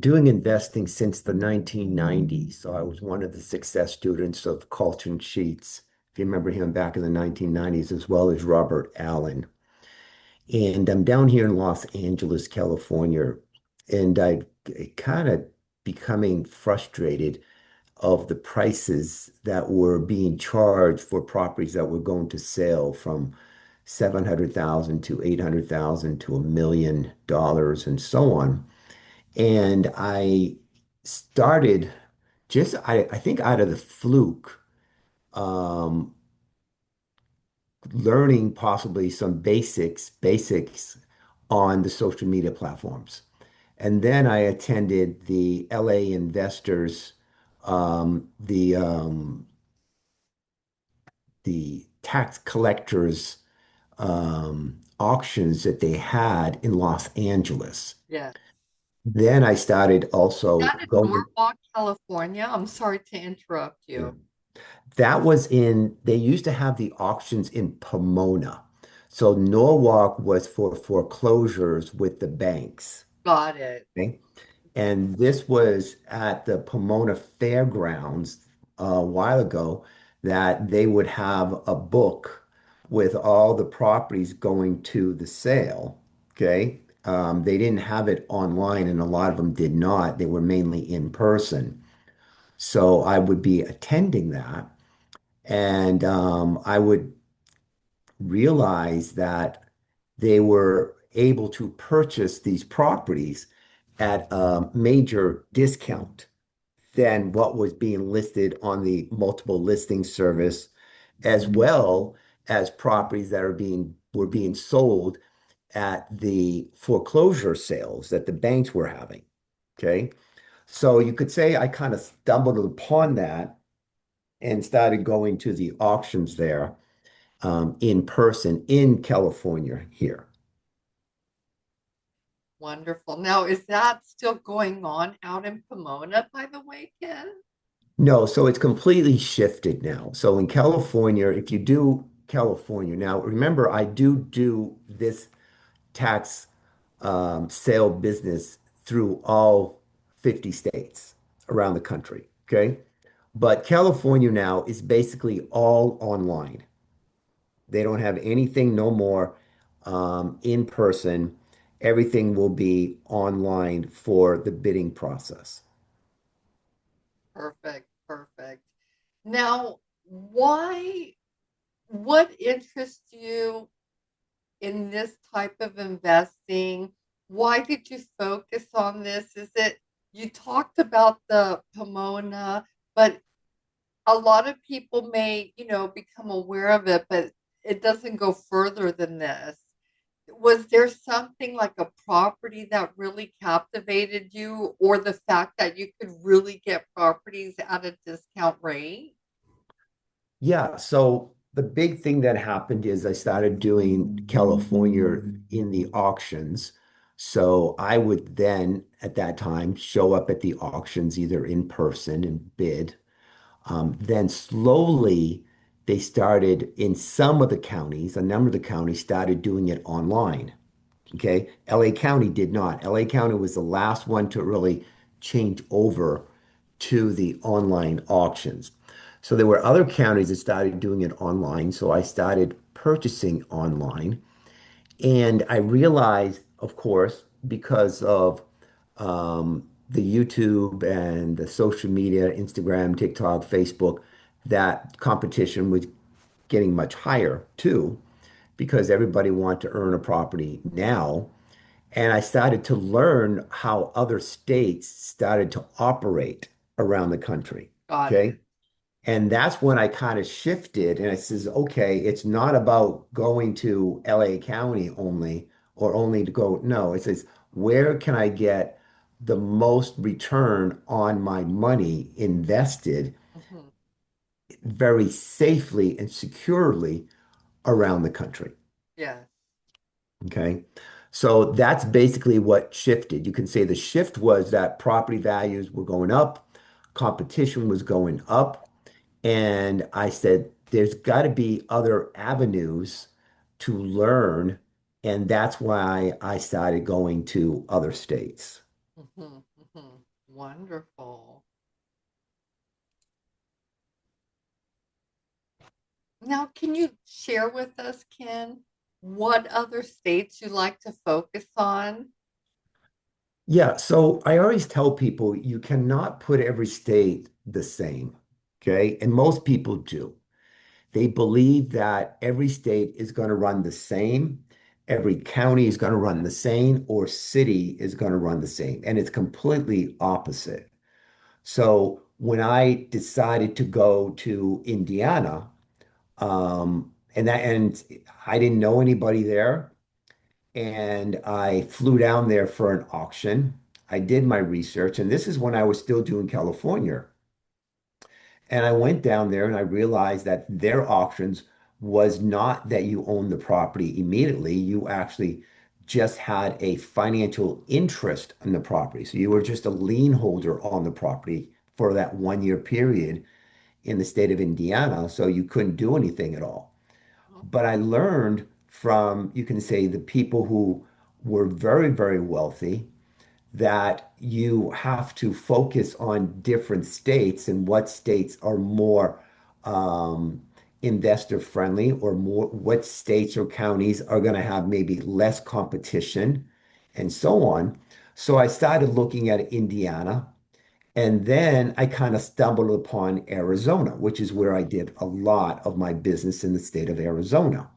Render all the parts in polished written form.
Doing investing since the 1990s. So I was one of the success students of Carlton Sheets, if you remember him back in the 1990s, as well as Robert Allen. And I'm down here in Los Angeles, California, and I kind of becoming frustrated of the prices that were being charged for properties that were going to sell from 700,000 to 800,000 to $1 million and so on. And I started I think out of the fluke, um, learning possibly some basics on the social media platforms. And then I attended the LA Investors, um, the um, the tax collectors auctions that they had in Los Angeles. Yeah. Then I started also That in going. Norwalk, California? I'm sorry to interrupt you. That was in, they used to have the auctions in Pomona. So Norwalk was for foreclosures with the banks. Got it. Okay. And this was at the Pomona Fairgrounds a while ago that they would have a book with all the properties going to the sale. Okay. They didn't have it online, and a lot of them did not. They were mainly in person. So I would be attending that. And I would realize that they were able to purchase these properties at a major discount than what was being listed on the multiple listing service, as well as properties that were being sold at the foreclosure sales that the banks were having. Okay. So you could say I kind of stumbled upon that and started going to the auctions there in person in California here. Wonderful. Now, is that still going on out in Pomona, by the way, Ken? No, so it's completely shifted now. So in California, if you do California, now remember, I do this tax sale business through all 50 states around the country. Okay. But California now is basically all online. They don't have anything no more in person. Everything will be online for the bidding process. Perfect, perfect. Now, what interests you in this type of investing? Why did you focus on this? Is it you talked about the Pomona, but a lot of people may, become aware of it, but it doesn't go further than this. Was there something like a property that really captivated you, or the fact that you could really get properties at a discount rate? Yeah, so the big thing that happened is I started doing California in the auctions. So I would then, at that time, show up at the auctions either in person and bid. Then slowly they started in some of the counties, a number of the counties started doing it online. Okay. LA County did not. LA County was the last one to really change over to the online auctions. So there were other counties that started doing it online. So I started purchasing online. And I realized, of course, because of the YouTube and the social media, Instagram, TikTok, Facebook, that competition was getting much higher too, because everybody wanted to earn a property now. And I started to learn how other states started to operate around the country. Got Okay. it. And that's when I kind of shifted and I says, okay, it's not about going to LA County only or only to go. No, it says, where can I get the most return on my money invested Mhm. very safely and securely around the country? Yes. Okay. So that's basically what shifted. You can say the shift was that property values were going up, competition was going up. And I said, there's got to be other avenues to learn. And that's why I started going to other states. Mhm. wonderful. Now, can you share with us, Ken, what other states you like to focus on? Yeah, so I always tell people you cannot put every state the same, okay? And most people do. They believe that every state is going to run the same, every county is going to run the same, or city is going to run the same. And it's completely opposite. So when I decided to go to Indiana, and I didn't know anybody there, and I flew down there for an auction. I did my research, and this is when I was still doing California. And I went down there and I realized that their auctions was not that you own the property immediately. You actually just had a financial interest in the property. So you were just a lien holder on the property for that 1 year period in the state of Indiana. So you couldn't do anything at all. But I learned from, you can say, the people who were very, very wealthy that you have to focus on different states and what states are more um, investor friendly or more, what states or counties are going to have maybe less competition and so on. So I started looking at Indiana, and then I kind of stumbled upon Arizona, which is where I did a lot of my business in the state of Arizona.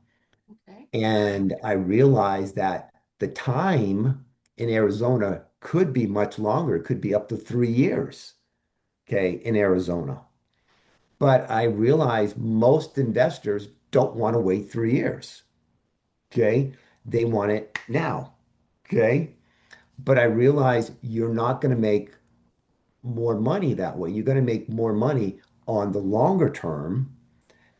Okay. And I realized that the time in Arizona could be much longer. It could be up to 3 years, okay, in Arizona. But I realized most investors don't want to wait 3 years, okay? They want it now, okay? But I realized you're not going to make more money that way. You're going to make more money on the longer term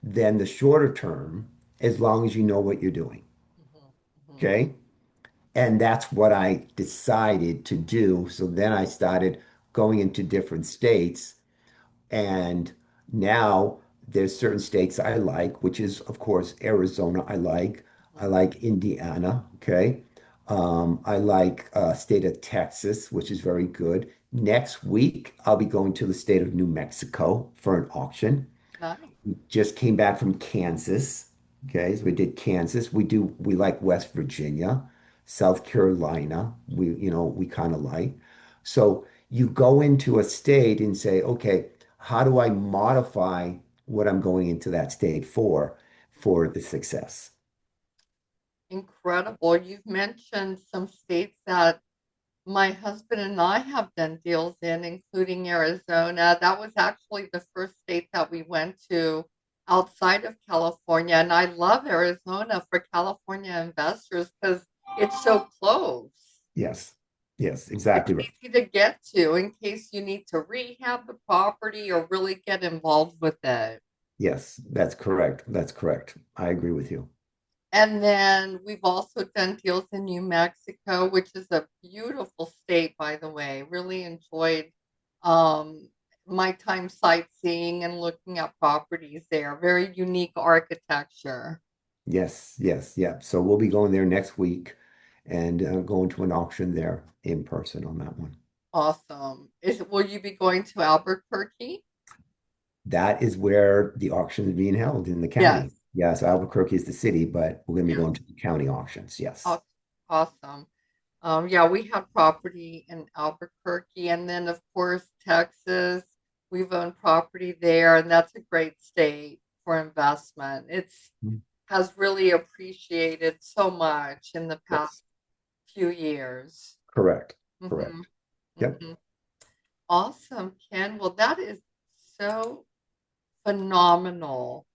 than the shorter term as long as you know what you're doing, Mhm, mhm. okay? And that's what I decided to do. So then I started going into different states. And now there's certain states I like, which is, of course, Arizona, I like. I Mhm. like Indiana. Okay. I like state of Texas, which is very good. Next week, I'll be going to the state of New Mexico for an auction. Nice. Just came back from Kansas. Okay, so we did Kansas. We like West Virginia, South Carolina. We kind of like. So you go into a state and say, okay, how do I modify what I'm going into that state for the success? Incredible. You've mentioned some states that my husband and I have done deals in, including Arizona. That was actually the first state that we went to outside of California. And I love Arizona for California investors because it's so close. Yes, yes, It's exactly right. easy to get to in case you need to rehab the property or really get involved with it. Yes, that's correct. That's correct. I agree with you. And then we've also done deals in New Mexico, which is a beautiful state, by the way. Really enjoyed um, my time sightseeing and looking at properties there. Very unique architecture. Yes, yes, yeah. So we'll be going there next week and going to an auction there in person on that one. Awesome. Will you be going to Albuquerque? That is where the auction is being held in the Yes. county. Yes, Albuquerque is the city, but we're going to be Yes. going to the county auctions. Yes. Aw- Awesome. Yeah, we have property in Albuquerque, and then of course Texas. We've owned property there, and that's a great state for investment. It's Mm. has really appreciated so much in the past Yes. few years. Correct. hmm Correct. Yep. hmm Awesome, Ken. Well, that is so phenomenal.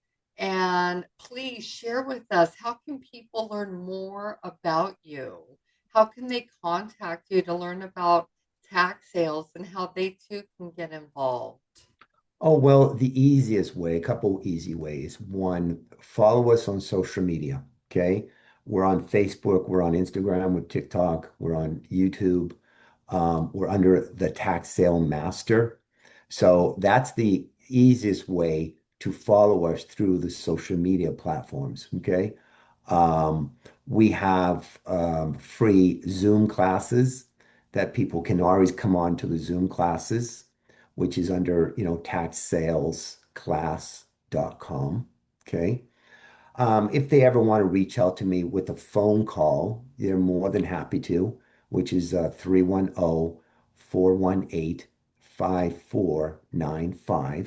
And please share with us, how can people learn more about you? How can they contact you to learn about tax sales and how they too can get involved? Oh, well, the easiest way, a couple easy ways. One, follow us on social media. Okay. We're on Facebook, we're on Instagram, with TikTok, we're on YouTube. We're under the Tax Sale Master. So that's the easiest way to follow us through the social media platforms. Okay. We have free Zoom classes that people can always come on to the Zoom classes, which is under, taxsalesclass.com. Okay. If they ever want to reach out to me with a phone call, they're more than happy to, which is 310-418-5495.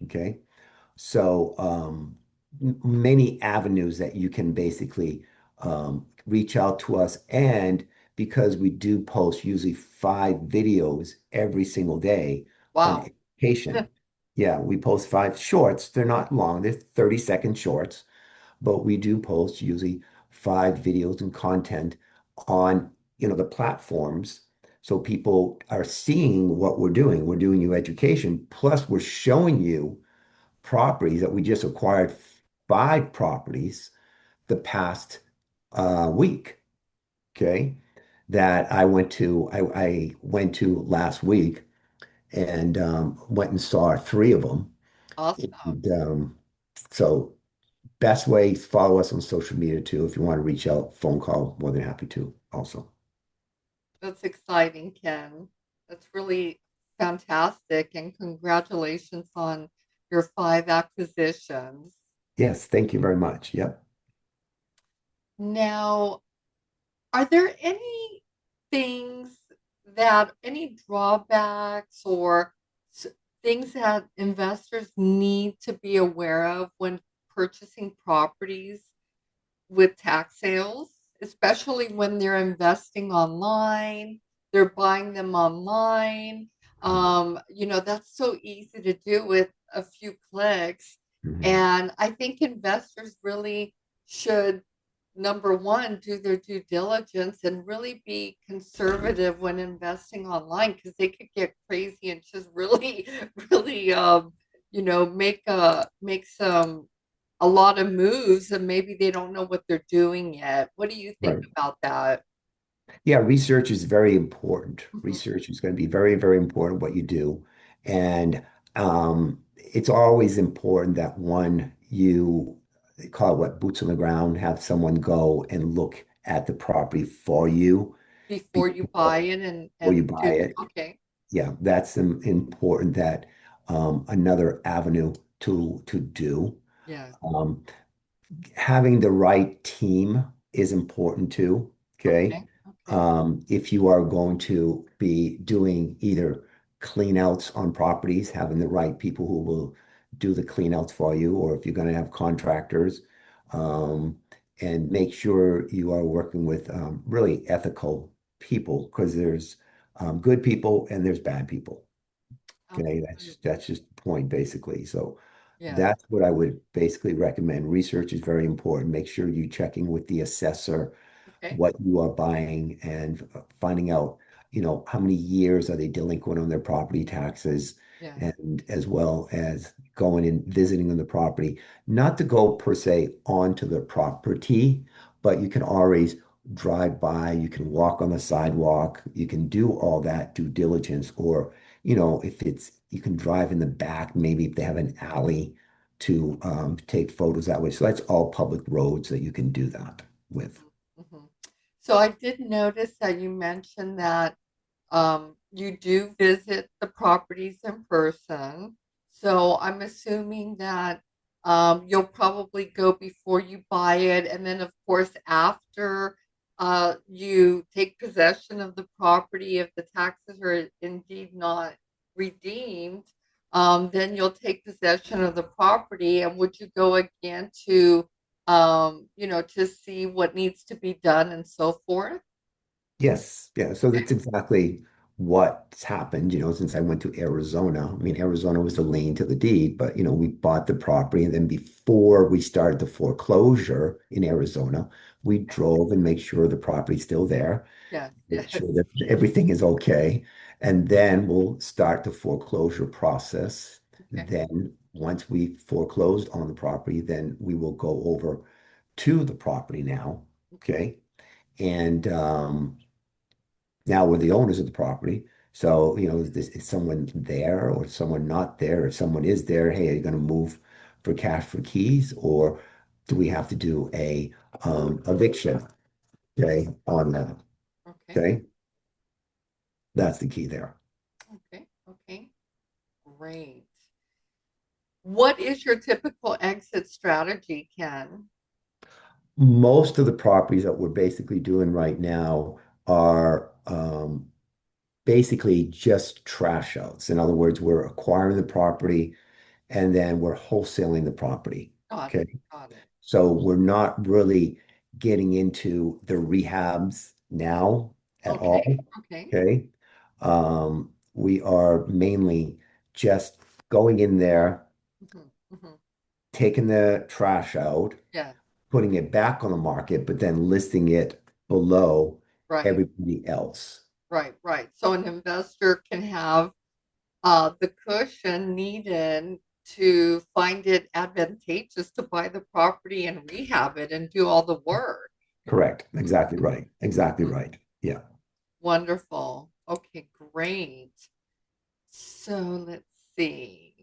Okay. So many avenues that you can basically reach out to us. And because we do post usually 5 videos every single day on Wow. education. Yeah, we post 5 shorts. They're not long, they're 30-second shorts, but we do post usually 5 videos and content on, the platforms. So people are seeing what we're doing. We're doing you education, plus we're showing you properties that we just acquired 5 properties the past week. Okay. That I went to last week and went and saw 3 of them. Awesome. And, so best way is follow us on social media too. If you want to reach out, phone call, more than happy to also. That's exciting, Ken. That's really fantastic. And congratulations on your 5 acquisitions. Yes, thank you very much. Yep. Now, are there any things any drawbacks or s- things that investors need to be aware of when purchasing properties with tax sales, especially when they're investing online, they're buying them online. That's so easy to do with a few clicks. Mhm. And I think investors really should, number one, do their due diligence and really be conservative when investing online because they could get crazy and just really, really, make some a lot of moves and maybe they don't know what they're doing yet. What do you think Right. about that? Yeah, research is very important. Mhm. Research is going to be very, very important what you do. And it's always important that one, you they call it what, boots on the ground, have someone go and look at the property for you Before you buy before, it and before you and buy do it. okay. Yeah, that's important that another avenue to do. Yeah. Um, Having the right team is important too. Okay. Okay. Okay. If you are going to be doing either clean outs on properties, having the right people who will do the clean outs for you, or if you're going to have contractors, um, and make sure you are working with really ethical people because there's good people and there's bad people. Okay, that's Absolutely. just the point basically. So Yes. that's what I would basically recommend. Research is very important. Make sure you're checking with the assessor Okay. what you are buying and finding out, how many years are they delinquent on their property taxes, Yes. and as well as going and visiting on the property. Not to go per se onto the property, but you can always drive by, you can walk on the sidewalk, you can do all that due diligence, or, if it's, you can drive in the back, maybe if they have an alley to take photos that way. So that's all public roads that you can do that with. Mhm. So I did notice that you mentioned that you do visit the properties in person. So I'm assuming that you'll probably go before you buy it. And then, of course, after you take possession of the property, if the taxes are indeed not redeemed, then you'll take possession of the property. And would you go again to see what needs to be done and so forth? Yes, yeah. So that's exactly what's happened, since I went to Arizona. I mean, Arizona was the lien to the deed, but we bought the property, and then before we started the foreclosure in Arizona, we drove and make sure the property's still there, Yes, make yes. sure that everything is okay, and then we'll start the foreclosure process. Okay. Then once we foreclosed on the property, then we will go over to the property now, Okay. okay? And now we're the owners of the property. So, is someone there or someone not there? If someone is there, hey, are you going to move for cash for keys, or do we have to do a eviction, okay, on that? Okay. Okay. That's the key there. Okay, okay, great. What is your typical exit strategy, Ken? Most of the properties that we're basically doing right now are basically just trash outs. In other words, we're acquiring the property and then we're wholesaling the property. Got it, Okay. got it. So we're not really getting into the rehabs now at Okay, all. okay. Okay. We are mainly just going in there, Hmm, hmm. taking the trash out, Yeah, putting it back on the market, but then listing it below right, everybody else. right, right. So an investor can have the cushion needed to find it advantageous to buy the property and rehab it and do all the work. Correct. Exactly right. Exactly Mhm. right. Yeah. Wonderful. Okay, great. So let's see.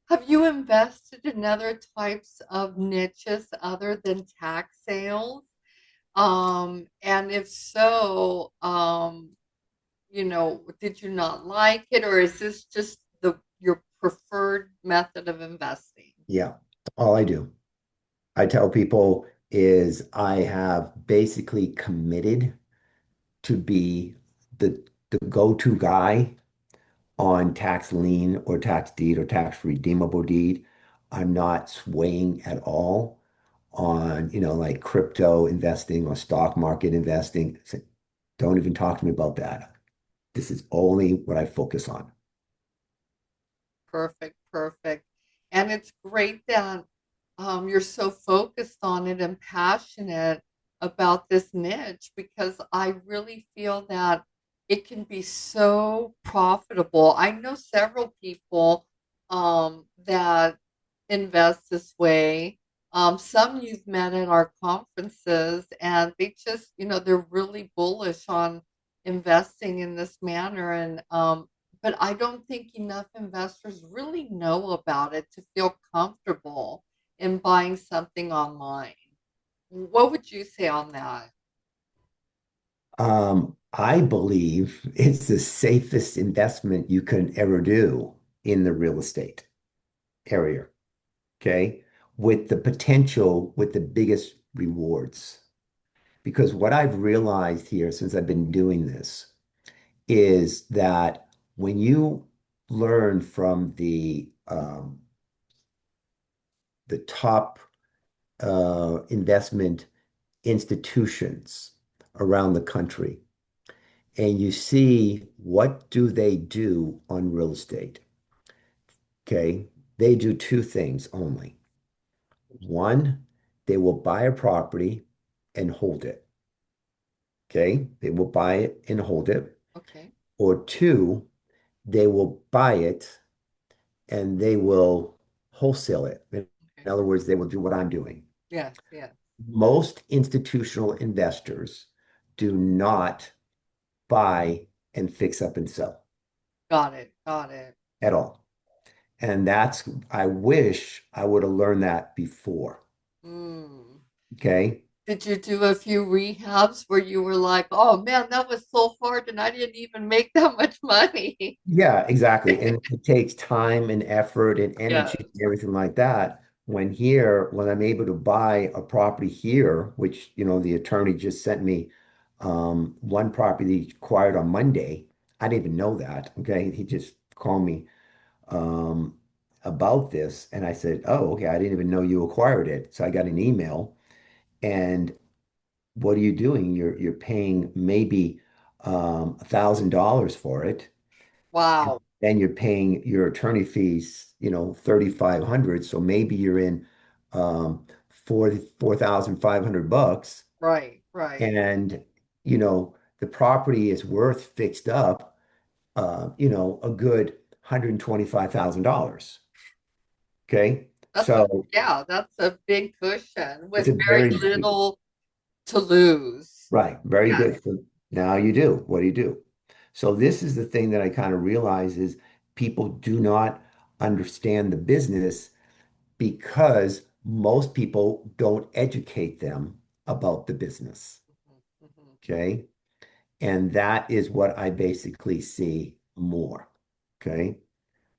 Have you invested in other types of niches other than tax sales? And if so, did you not like it, or is this just the your preferred method of investing? Yeah. All I do. I tell people is I have basically committed to be the go-to guy on tax lien or tax deed or tax redeemable deed. I'm not swaying at all on, like crypto investing or stock market investing. So don't even talk to me about that. This is only what I focus on. Perfect, perfect. And it's great that you're so focused on it and passionate about this niche because I really feel that it can be so profitable. I know several people that invest this way. Some you've met at our conferences, and they just, they're really bullish on investing in this manner. And but I don't think enough investors really know about it to feel comfortable in buying something online. What would you say on that? I believe it's the safest investment you can ever do in the real estate area. Okay. With the potential, with the biggest rewards. Because what I've realized here since I've been doing this is that when you learn from the top investment institutions around the country, and you see what do they do on real estate, okay? They do two things only. One, they will buy a property and hold it, okay? They will buy it and hold it. Okay. Or two, they will buy it and they will wholesale it. In Okay. other words, they will do what I'm doing. Yes, yes. Most institutional investors do not buy and fix up and sell Got it. Got it. at all. And I wish I would have learned that before. Mm. Okay. Did you do a few rehabs where you were like, oh man, that was so hard and I didn't even make that much money? Yeah, exactly. And it takes time and effort and Yes. energy and everything like that. When I'm able to buy a property here, which, the attorney just sent me one property he acquired on Monday. I didn't even know that. Okay. He just called me um, about this. And I said, oh, okay. I didn't even know you acquired it. So I got an email. And what are you doing? You're paying maybe $1,000 for it. Wow. Then you're paying your attorney fees, 3,500. So maybe you're in $4,500. Right, right. And, the property is worth fixed up, a good $125,000. Okay. That's a So yeah, that's a big cushion it's with a very very big, little to lose. right. Very Yes. good. So now you do. What do you do? So this is the thing that I kind of realize is people do not understand the business because most people don't educate them about the business. Mhm, mhm. Okay. And that is what I basically see more. Okay.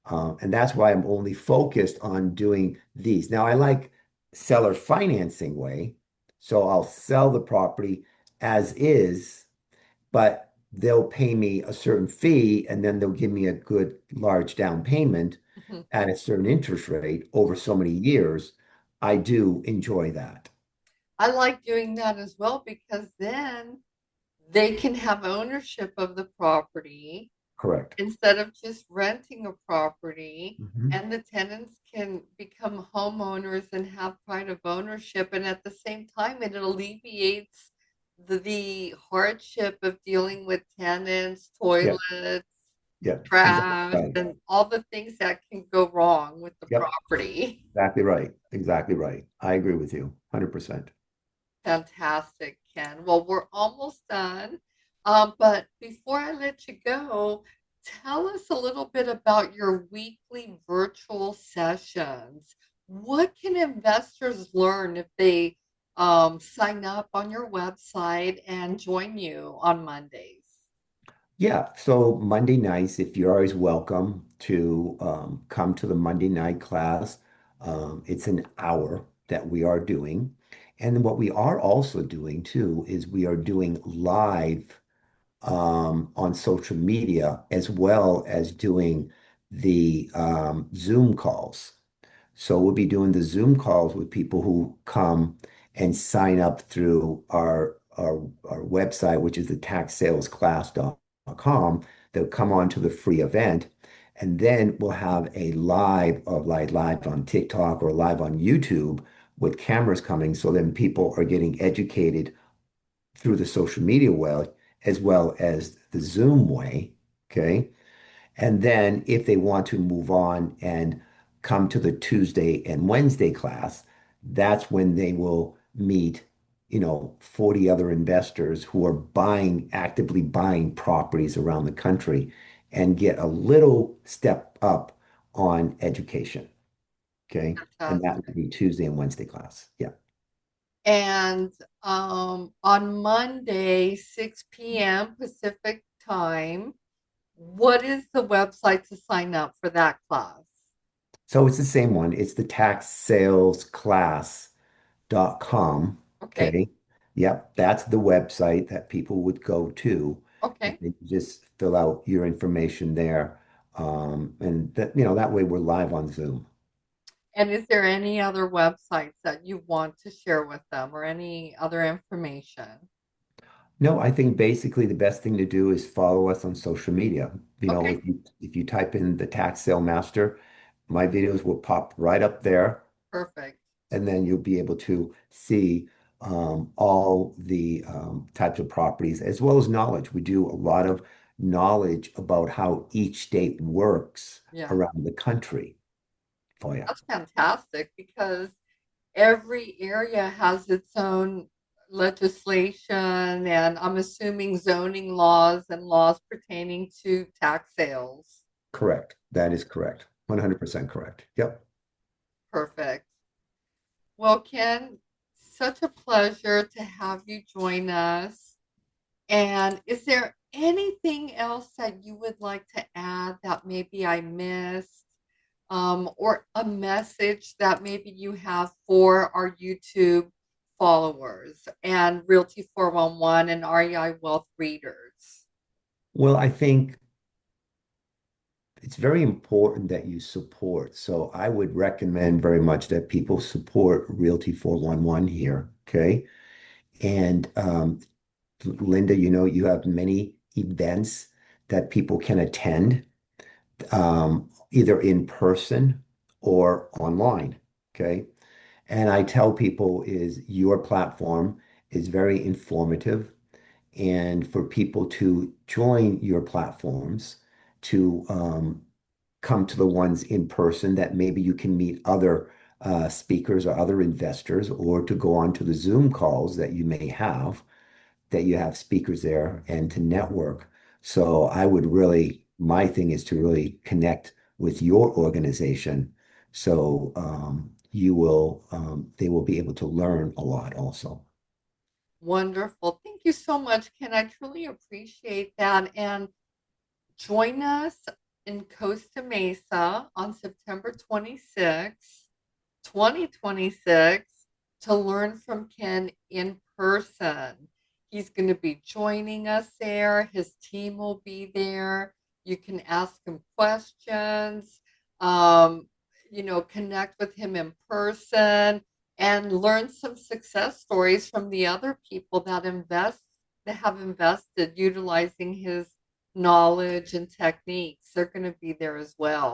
And that's why I'm only focused on doing these. Now, I like seller financing way. So I'll sell the property as is, but they'll pay me a certain fee and then they'll give me a good large down payment Mhm. at a certain interest rate over so many years. I do enjoy that. I like doing that as well because then they can have ownership of the property Correct. instead of just renting a property, Mhm. and the tenants can become homeowners and have pride of ownership. And at the same time, it alleviates the hardship of dealing with tenants, Yeah. toilets, Yeah. Exactly trash, right. and all the things that can go wrong with the Yep. property. Exactly right. Exactly right. I agree with you 100%. Fantastic, Ken. Well, we're almost done. But before I let you go, tell us a little bit about your weekly virtual sessions. What can investors learn if they sign up on your website and join you on Mondays? Yeah, so Monday nights, if you're always welcome to come to the Monday night class, it's an hour that we are doing. And then what we are also doing too is we are doing live on social media as well as doing the Zoom calls. So we'll be doing the Zoom calls with people who come and sign up through our website, which is the taxsalesclass.com. They'll come on to the free event, and then we'll have a live of like live on TikTok or live on YouTube with cameras coming. So then people are getting educated through the social media way as well as the Zoom way. Okay. And then if they want to move on and come to the Tuesday and Wednesday class, that's when they will meet, 40 other investors who are actively buying properties around the country and get a little step up on education. Okay. And that would Fantastic. be Tuesday and Wednesday class. Yeah. And on Monday, 6 p.m. Pacific time, what is the website to sign up for that class? So it's the same one. It's the taxsalesclass.com. Okay. Okay. Yep. That's the website that people would go to. And Okay. they just fill out your information there. And that way we're live on Zoom. And is there any other websites that you want to share with them or any other information? No, I think basically the best thing to do is follow us on social media. Okay. If you type in the tax sale master, my videos will pop right up there. Perfect. And then you'll be able to see all the types of properties as well as knowledge. We do a lot of knowledge about how each state works Yeah. around the country for you. That's fantastic because every area has its own legislation, and I'm assuming zoning laws and laws pertaining to tax sales. Correct. That is correct. 100% correct. Yep. Perfect. Well, Ken, such a pleasure to have you join us. And is there anything else that you would like to add that maybe I missed? Or a message that maybe you have for our YouTube followers and Realty 411 and REI Wealth readers? Well, I think it's very important that you support. So I would recommend very much that people support Realty 411 here. Okay. And Linda, you have many events that people can attend, either in person or online. Okay. And I tell people is your platform is very informative and for people to join your platforms to come to the ones in person that maybe you can meet other speakers or other investors or to go on to the Zoom calls that you have speakers there and to network. So I would really, my thing is to really connect with your organization. So they will be able to learn a lot also. Wonderful. Thank you so much, Ken. I truly appreciate that. And join us in Costa Mesa on September 26th, 2026, to learn from Ken in person. He's going to be joining us there. His team will be there. You can ask him questions, um, connect with him in person and learn some success stories from the other people that have invested utilizing his knowledge and techniques. They're going to be there as well.